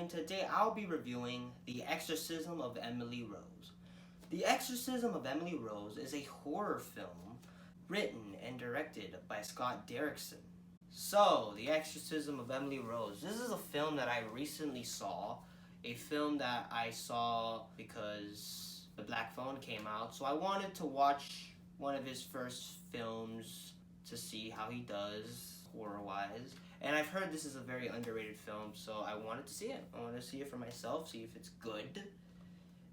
and today I'll be reviewing The Exorcism of Emily Rose. The Exorcism of Emily Rose is a horror film written and directed by Scott Derrickson. So, The Exorcism of Emily Rose. This is a film that I recently saw. A film that I saw because The Black Phone came out. So I wanted to watch one of his first films to see how he does horror-wise. And I've heard this is a very underrated film, so I wanted to see it. I wanted to see it for myself, see if it's good.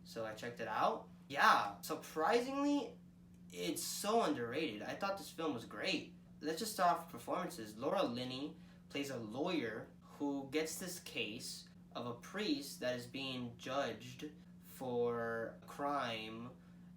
So I checked it out. Yeah, surprisingly, it's so underrated. I thought this film was great. Let's just start off with performances. Laura Linney plays a lawyer who gets this case of a priest that is being judged for a crime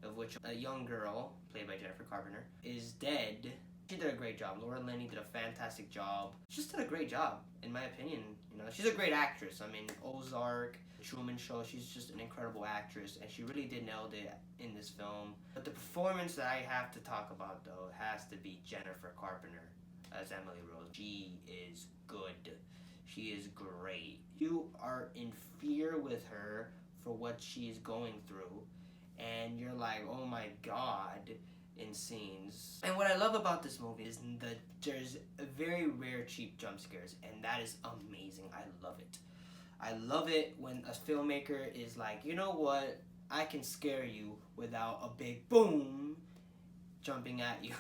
of which a young girl, played by Jennifer Carpenter, is dead. She did a great job. Laura Linney did a fantastic job. She just did a great job, in my opinion. You know, she's a great actress. I mean, Ozark, Truman Show, she's just an incredible actress, and she really did nail it in this film. But the performance that I have to talk about, though, has to be Jennifer Carpenter as Emily Rose. She is good. She is great. You are in fear with her for what she's going through, and you're like, oh my god, in scenes. And what I love about this movie is that there's a very rare cheap jump scares, and that is amazing. I love it. I love it when a filmmaker is like, you know what, I can scare you without a big boom jumping at you.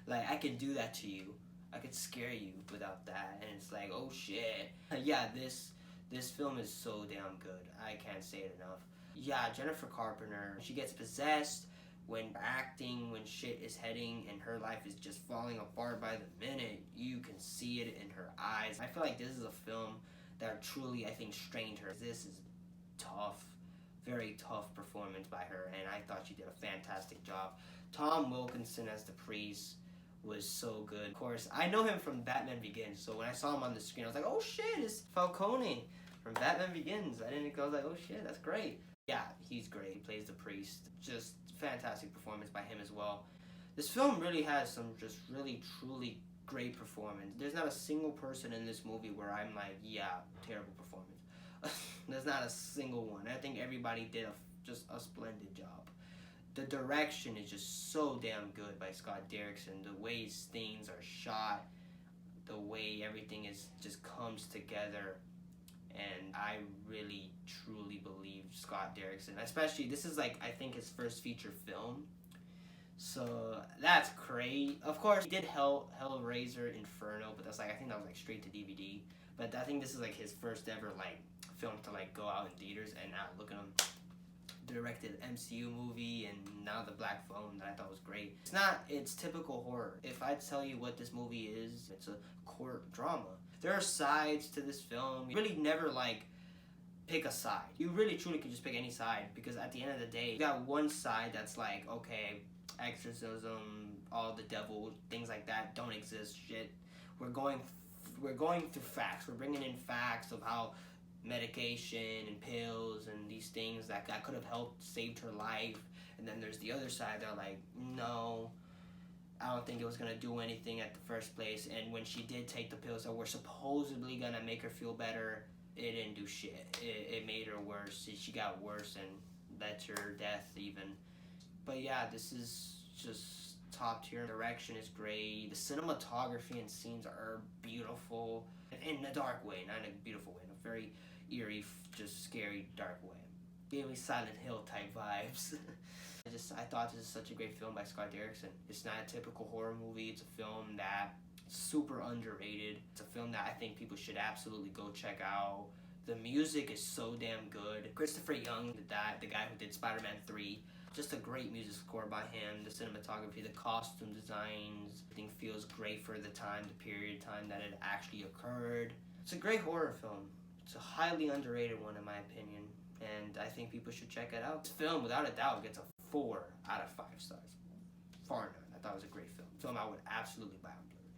Like, I can do that to you. I could scare you without that, and it's like, oh shit. Yeah, this film is so damn good. I can't say it enough. Yeah, Jennifer Carpenter, she gets possessed when acting, when shit is heading and her life is just falling apart by the minute. You can see it in her eyes. I feel like this is a film that truly, I think, strained her. This is tough, very tough performance by her, and I thought she did a fantastic job. Tom Wilkinson as the priest was so good. Of course, I know him from Batman Begins, so when I saw him on the screen, I was like, oh shit, it's Falcone from Batman Begins. I was like, oh shit, that's great. Yeah, he's great. He plays the priest. Just fantastic performance by him as well. This film really has some just really, truly great performance. There's not a single person in this movie where I'm like, yeah, terrible performance. There's not a single one. I think everybody did just a splendid job. The direction is just so damn good by Scott Derrickson. The way his things are shot, the way everything just comes together. And I really, truly believe Scott Derrickson. Especially, this is like, I think his first feature film. So, that's great. Of course, he did Hellraiser Inferno, but that's like, I think that was like straight to DVD. But I think this is like his first ever like film to like go out in theaters, and now look at him. Directed MCU movie, and now The Black Phone, that I thought was great. It's typical horror. If I tell you what this movie is, it's a court drama. There are sides to this film. You really never like pick a side. You really truly can just pick any side, because at the end of the day, you got one side that's like, okay, exorcism, all the devil, things like that don't exist, shit. We're going through facts. We're bringing in facts of how medication and pills and these things that could have helped saved her life. And then there's the other side, they're like, no, I don't think it was gonna do anything at the first place, and when she did take the pills that were supposedly gonna make her feel better, it didn't do shit. It made her worse. She got worse and led to her death even. But yeah, this is just top tier. Direction is great. The cinematography and scenes are beautiful in a dark way, not in a beautiful way, in a very eerie, just scary, dark way. Gave me Silent Hill type vibes. I thought this is such a great film by Scott Derrickson. It's not a typical horror movie. It's a film that's super underrated. It's a film that I think people should absolutely go check out. The music is so damn good. Christopher Young did that, the guy who did Spider-Man 3. Just a great music score by him. The cinematography, the costume designs, everything feels great for the time, the period of time that it actually occurred. It's a great horror film. It's a highly underrated one in my opinion, and I think people should check it out. This film, without a doubt, gets a 4 out of 5 stars. Far none. I thought it was a great film. Film I would absolutely buy on Blu-ray.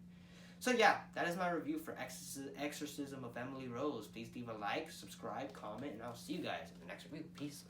So yeah, that is my review for Exorcism of Emily Rose. Please leave a like, subscribe, comment, and I'll see you guys in the next review. Peace.